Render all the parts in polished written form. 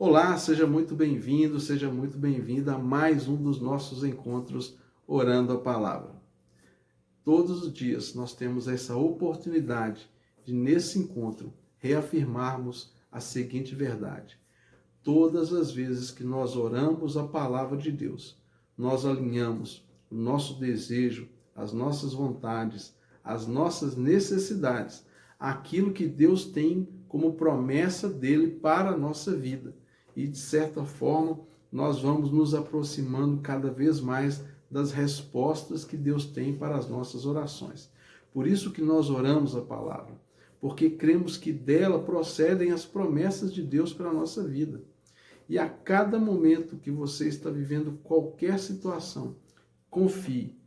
Olá, seja muito bem-vindo, seja muito bem-vinda a mais um dos nossos encontros Orando a Palavra. Todos os dias nós temos essa oportunidade de, nesse encontro, reafirmarmos a seguinte verdade. Todas as vezes que nós oramos a palavra de Deus, nós alinhamos o nosso desejo, as nossas vontades, as nossas necessidades, aquilo que Deus tem como promessa dele para a nossa vida. E, de certa forma, nós vamos nos aproximando cada vez mais das respostas que Deus tem para as nossas orações. Por isso que nós oramos a palavra, porque cremos que dela procedem as promessas de Deus para a nossa vida. E a cada momento que você está vivendo qualquer situação, confie.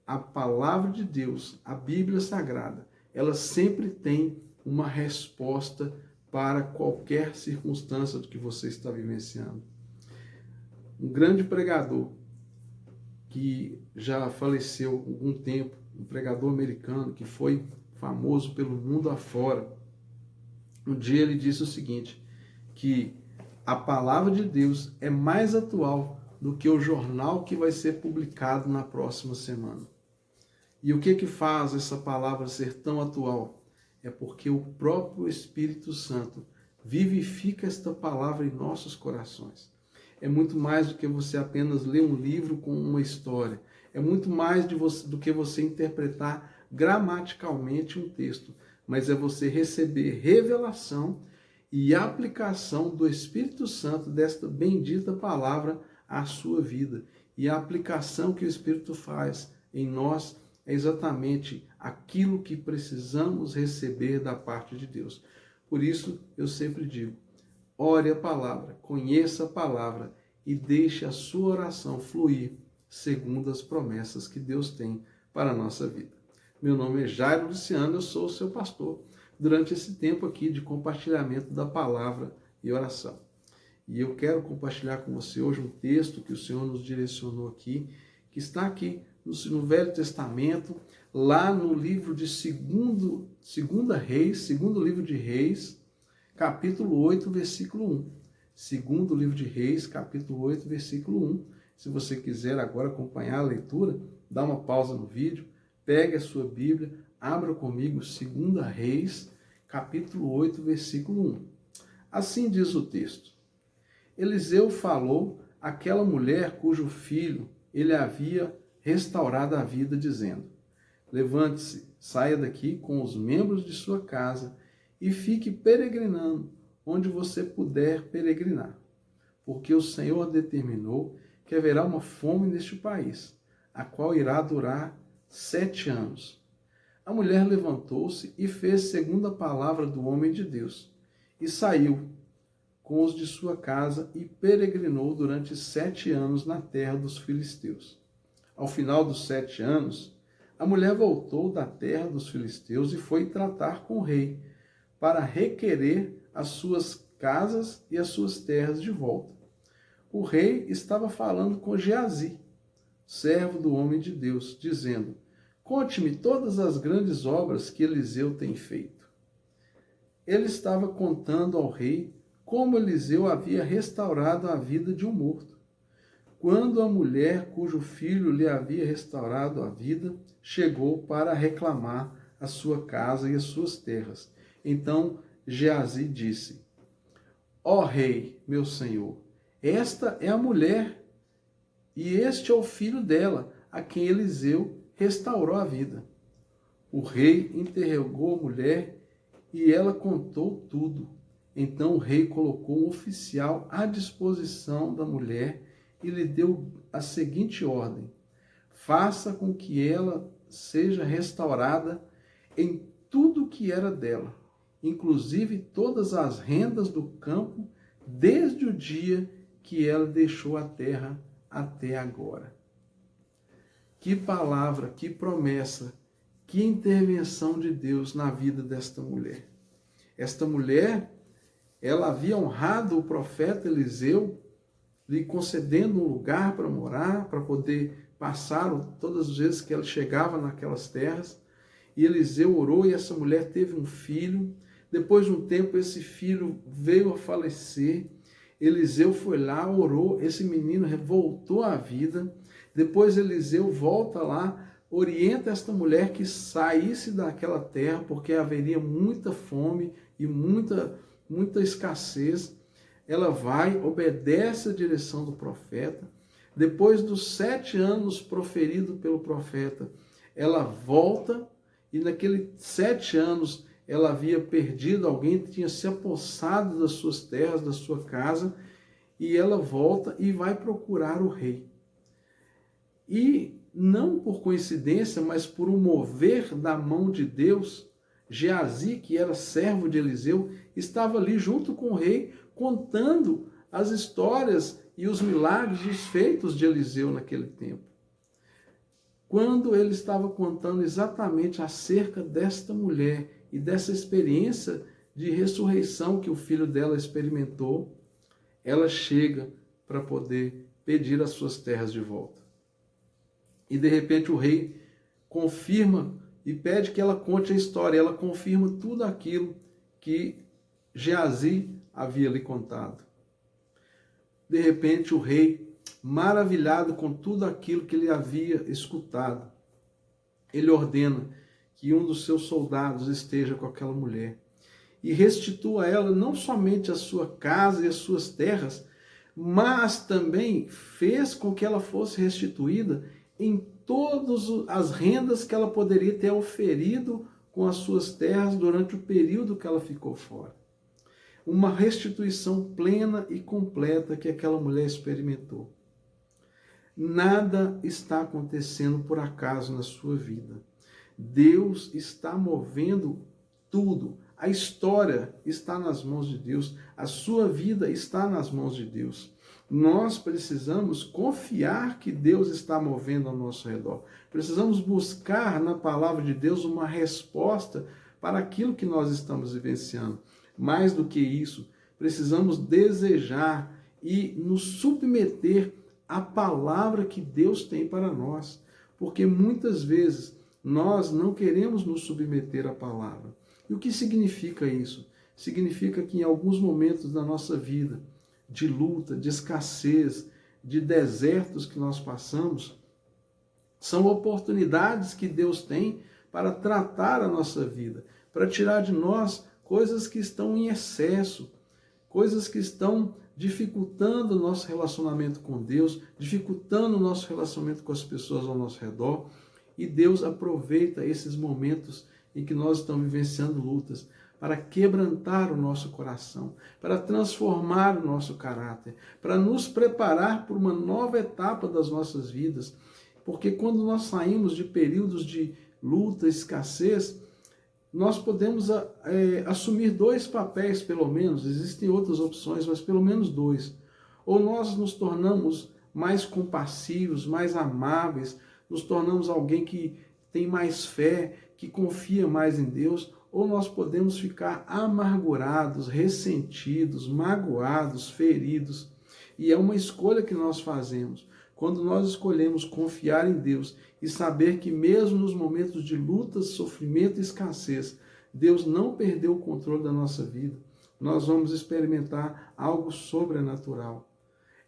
A palavra de Deus, a Bíblia Sagrada, ela sempre tem uma resposta para qualquer circunstância do que você está vivenciando. Um grande pregador que já faleceu há algum tempo, um pregador americano que foi famoso pelo mundo afora, um dia ele disse o seguinte, que a palavra de Deus é mais atual do que o jornal que vai ser publicado na próxima semana. E o que faz essa palavra ser tão atual? É porque o próprio Espírito Santo vivifica esta palavra em nossos corações. É muito mais do que você apenas ler um livro com uma história. É muito mais do que você interpretar gramaticalmente um texto. Mas é você receber revelação e aplicação do Espírito Santo desta bendita palavra à sua vida. E a aplicação que o Espírito faz em nós é exatamente aquilo que precisamos receber da parte de Deus. Por isso, eu sempre digo, ore a palavra, conheça a palavra e deixe a sua oração fluir segundo as promessas que Deus tem para a nossa vida. Meu nome é Jairo Luciano, eu sou o seu pastor durante esse tempo aqui de compartilhamento da palavra e oração. E eu quero compartilhar com você hoje um texto que o Senhor nos direcionou aqui, que está aqui no Velho Testamento, lá no livro de segundo livro de Reis, capítulo 8, versículo 1. Segundo livro de Reis, capítulo 8, versículo 1. Se você quiser agora acompanhar a leitura, dá uma pausa no vídeo, pegue a sua Bíblia, abra comigo 2 Reis, capítulo 8, versículo 1. Assim diz o texto. Eliseu falou àquela mulher cujo filho ele havia restaurado a vida, dizendo, levante-se, saia daqui com os membros de sua casa e fique peregrinando onde você puder peregrinar, porque o Senhor determinou que haverá uma fome neste país, a qual irá durar 7 anos. A mulher levantou-se e fez segundo a palavra do homem de Deus, e saiu com os de sua casa e peregrinou durante 7 anos na terra dos filisteus. Ao final dos 7 anos, a mulher voltou da terra dos filisteus e foi tratar com o rei, para requerer as suas casas e as suas terras de volta. O rei estava falando com Geazi, servo do homem de Deus, dizendo, conte-me todas as grandes obras que Eliseu tem feito. Ele estava contando ao rei como Eliseu havia restaurado a vida de um morto. Quando a mulher cujo filho lhe havia restaurado a vida chegou para reclamar a sua casa e as suas terras. Então Geazi disse, ó rei, meu senhor, esta é a mulher e este é o filho dela, a quem Eliseu restaurou a vida. O rei interrogou a mulher e ela contou tudo. Então o rei colocou um oficial à disposição da mulher e lhe deu a seguinte ordem, faça com que ela seja restaurada em tudo que era dela, inclusive todas as rendas do campo, desde o dia que ela deixou a terra até agora. Que palavra, que promessa, que intervenção de Deus na vida desta mulher. Esta mulher, ela havia honrado o profeta Eliseu, lhe concedendo um lugar para morar, para poder passar todas as vezes que ela chegava naquelas terras. E Eliseu orou e essa mulher teve um filho. Depois de um tempo, esse filho veio a falecer. Eliseu foi lá, orou, esse menino voltou à vida. Depois Eliseu volta lá, orienta esta mulher que saísse daquela terra, porque haveria muita fome e muita escassez. Ela vai, obedece a direção do profeta. Depois dos 7 anos proferido pelo profeta, ela volta, e naqueles 7 anos ela havia perdido alguém que tinha se apossado das suas terras, da sua casa, e ela volta e vai procurar o rei. E não por coincidência, mas por um mover da mão de Deus, Geazi, que era servo de Eliseu, estava ali junto com o rei, contando as histórias e os milagres, os feitos de Eliseu naquele tempo. Quando ele estava contando exatamente acerca desta mulher e dessa experiência de ressurreição que o filho dela experimentou, ela chega para poder pedir as suas terras de volta. E de repente o rei confirma e pede que ela conte a história. Ela confirma tudo aquilo que Geazi havia lhe contado. De repente o rei, maravilhado com tudo aquilo que ele havia escutado, ele ordena que um dos seus soldados esteja com aquela mulher e restitua a ela não somente a sua casa e as suas terras, mas também fez com que ela fosse restituída em todas as rendas que ela poderia ter oferido com as suas terras durante o período que ela ficou fora. Uma restituição plena e completa que aquela mulher experimentou. Nada está acontecendo por acaso na sua vida. Deus está movendo tudo. A história está nas mãos de Deus. A sua vida está nas mãos de Deus. Nós precisamos confiar que Deus está movendo ao nosso redor. Precisamos buscar na palavra de Deus uma resposta para aquilo que nós estamos vivenciando. Mais do que isso, precisamos desejar e nos submeter à palavra que Deus tem para nós. Porque muitas vezes nós não queremos nos submeter à palavra. E o que significa isso? Significa que em alguns momentos da nossa vida, de luta, de escassez, de desertos que nós passamos, são oportunidades que Deus tem para tratar a nossa vida, para tirar de nós coisas que estão em excesso, coisas que estão dificultando o nosso relacionamento com Deus, dificultando o nosso relacionamento com as pessoas ao nosso redor. E Deus aproveita esses momentos em que nós estamos vivenciando lutas para quebrantar o nosso coração, para transformar o nosso caráter, para nos preparar para uma nova etapa das nossas vidas. Porque quando nós saímos de períodos de luta, escassez, nós podemos assumir 2 papéis, pelo menos. Existem outras opções, mas pelo menos 2. Ou nós nos tornamos mais compassivos, mais amáveis, nos tornamos alguém que tem mais fé, que confia mais em Deus, ou nós podemos ficar amargurados, ressentidos, magoados, feridos. E é uma escolha que nós fazemos. Quando nós escolhemos confiar em Deus e saber que mesmo nos momentos de luta, sofrimento e escassez, Deus não perdeu o controle da nossa vida, nós vamos experimentar algo sobrenatural.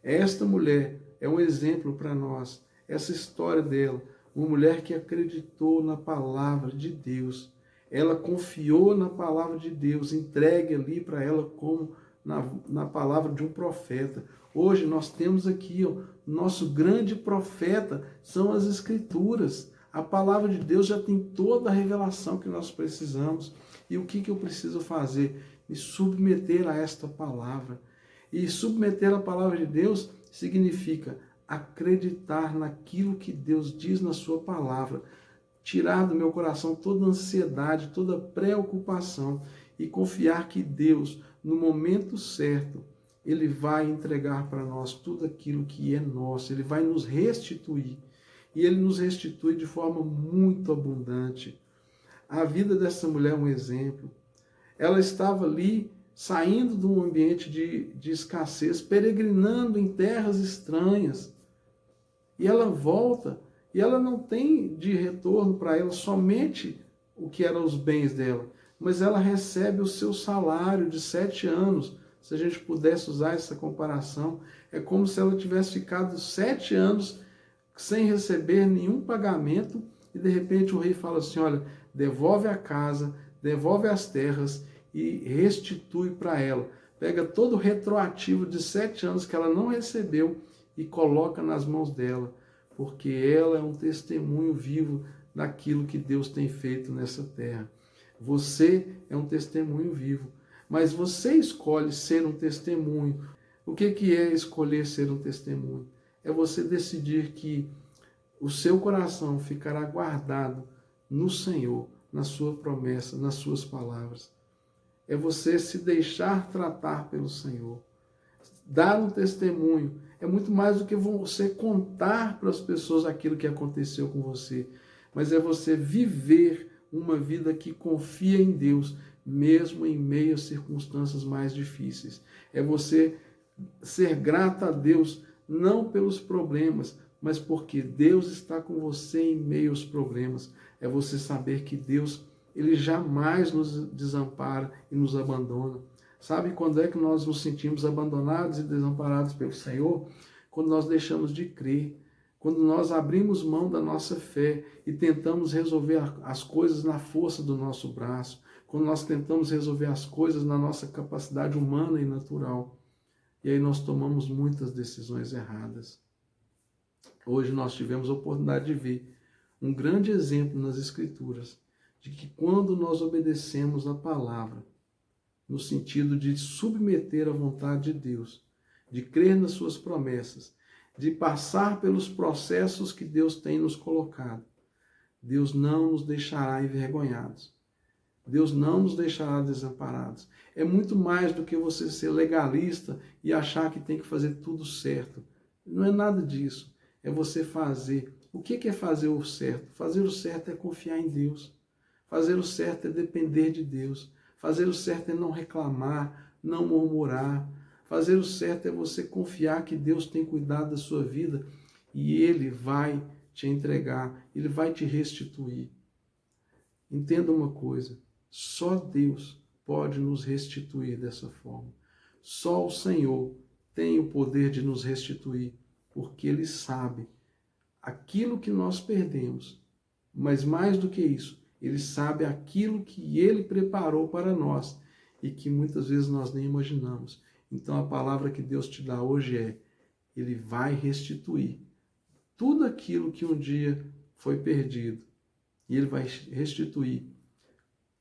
Esta mulher é um exemplo para nós, essa história dela, uma mulher que acreditou na palavra de Deus. Ela confiou na palavra de Deus, entregue ali para ela como na palavra de um profeta. Hoje nós temos aqui, nosso grande profeta são as Escrituras. A palavra de Deus já tem toda a revelação que nós precisamos. E o que eu preciso fazer? Me submeter a esta palavra. E submeter a palavra de Deus significa acreditar naquilo que Deus diz na sua palavra. Tirar do meu coração toda ansiedade, toda preocupação e confiar que Deus, no momento certo, Ele vai entregar para nós tudo aquilo que é nosso. Ele vai nos restituir. E Ele nos restitui de forma muito abundante. A vida dessa mulher é um exemplo. Ela estava ali, saindo de um ambiente de escassez, peregrinando em terras estranhas. E ela volta, e ela não tem de retorno para ela somente o que eram os bens dela, mas ela recebe o seu salário de 7 anos, Se a gente pudesse usar essa comparação, é como se ela tivesse ficado 7 anos sem receber nenhum pagamento e de repente o rei fala assim, olha, devolve a casa, devolve as terras e restitui para ela. Pega todo o retroativo de 7 anos que ela não recebeu e coloca nas mãos dela, porque ela é um testemunho vivo daquilo que Deus tem feito nessa terra. Você é um testemunho vivo, mas você escolhe ser um testemunho. O que é escolher ser um testemunho? É você decidir que o seu coração ficará guardado no Senhor, na sua promessa, nas suas palavras. É você se deixar tratar pelo Senhor. Dar um testemunho é muito mais do que você contar para as pessoas aquilo que aconteceu com você, mas é você viver uma vida que confia em Deus, mesmo em meio às circunstâncias mais difíceis. É você ser grato a Deus, não pelos problemas, mas porque Deus está com você em meio aos problemas. É você saber que Deus, Ele jamais nos desampara e nos abandona. Sabe quando é que nós nos sentimos abandonados e desamparados pelo Senhor? Quando nós deixamos de crer, quando nós abrimos mão da nossa fé e tentamos resolver as coisas na força do nosso braço, quando nós tentamos resolver as coisas na nossa capacidade humana e natural. E aí nós tomamos muitas decisões erradas. Hoje nós tivemos a oportunidade de ver um grande exemplo nas Escrituras de que quando nós obedecemos a palavra, no sentido de submeter à vontade de Deus, de crer nas suas promessas, de passar pelos processos que Deus tem nos colocado, Deus não nos deixará envergonhados. Deus não nos deixará desamparados. É muito mais do que você ser legalista e achar que tem que fazer tudo certo. Não é nada disso. É você fazer. O que é fazer o certo? Fazer o certo é confiar em Deus. Fazer o certo é depender de Deus. Fazer o certo é não reclamar, não murmurar. Fazer o certo é você confiar que Deus tem cuidado da sua vida e Ele vai te entregar, Ele vai te restituir. Entenda uma coisa. Só Deus pode nos restituir dessa forma. Só o Senhor tem o poder de nos restituir, porque Ele sabe aquilo que nós perdemos, mas mais do que isso, Ele sabe aquilo que Ele preparou para nós e que muitas vezes nós nem imaginamos. Então a palavra que Deus te dá hoje é: Ele vai restituir tudo aquilo que um dia foi perdido. E Ele vai restituir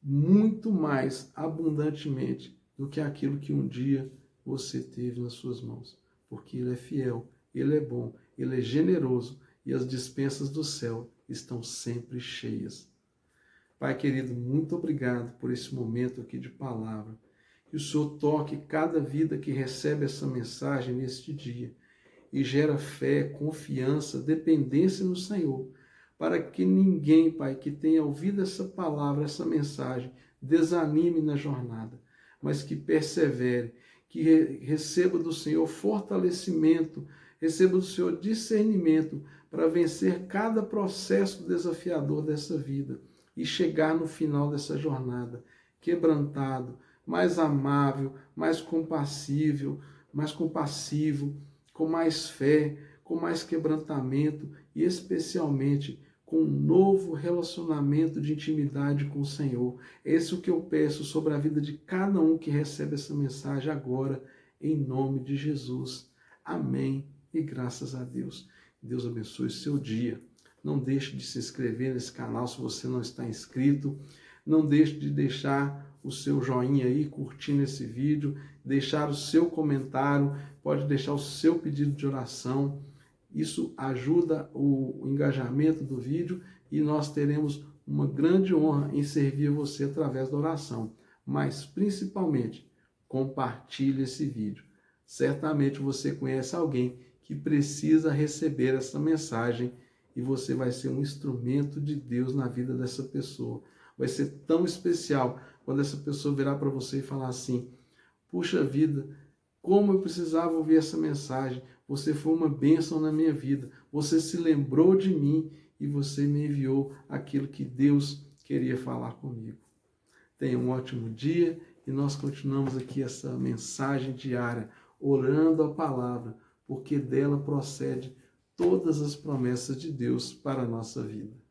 muito mais abundantemente do que aquilo que um dia você teve nas suas mãos. Porque Ele é fiel, Ele é bom, Ele é generoso e as despensas do céu estão sempre cheias. Pai querido, muito obrigado por esse momento aqui de palavra. Que o Senhor toque cada vida que recebe essa mensagem neste dia e gera fé, confiança, dependência no Senhor, para que ninguém, Pai, que tenha ouvido essa palavra, essa mensagem, desanime na jornada, mas que persevere, que receba do Senhor fortalecimento, receba do Senhor discernimento para vencer cada processo desafiador dessa vida e chegar no final dessa jornada quebrantado, mais amável, mais compassivo, com mais fé, com mais quebrantamento e especialmente com um novo relacionamento de intimidade com o Senhor. Esse é o que eu peço sobre a vida de cada um que recebe essa mensagem agora, em nome de Jesus. Amém e graças a Deus. Deus abençoe o seu dia. Não deixe de se inscrever nesse canal se você não está inscrito. Não deixe de deixar o seu joinha aí, curtindo esse vídeo, deixar o seu comentário, pode deixar o seu pedido de oração. Isso ajuda o engajamento do vídeo e nós teremos uma grande honra em servir você através da oração. Mas, principalmente, compartilhe esse vídeo. Certamente você conhece alguém que precisa receber essa mensagem e você vai ser um instrumento de Deus na vida dessa pessoa. Vai ser tão especial quando essa pessoa virar para você e falar assim: puxa vida, como eu precisava ouvir essa mensagem. Você foi uma bênção na minha vida. Você se lembrou de mim e você me enviou aquilo que Deus queria falar comigo. Tenha um ótimo dia e nós continuamos aqui essa mensagem diária, orando a palavra, porque dela procede todas as promessas de Deus para a nossa vida.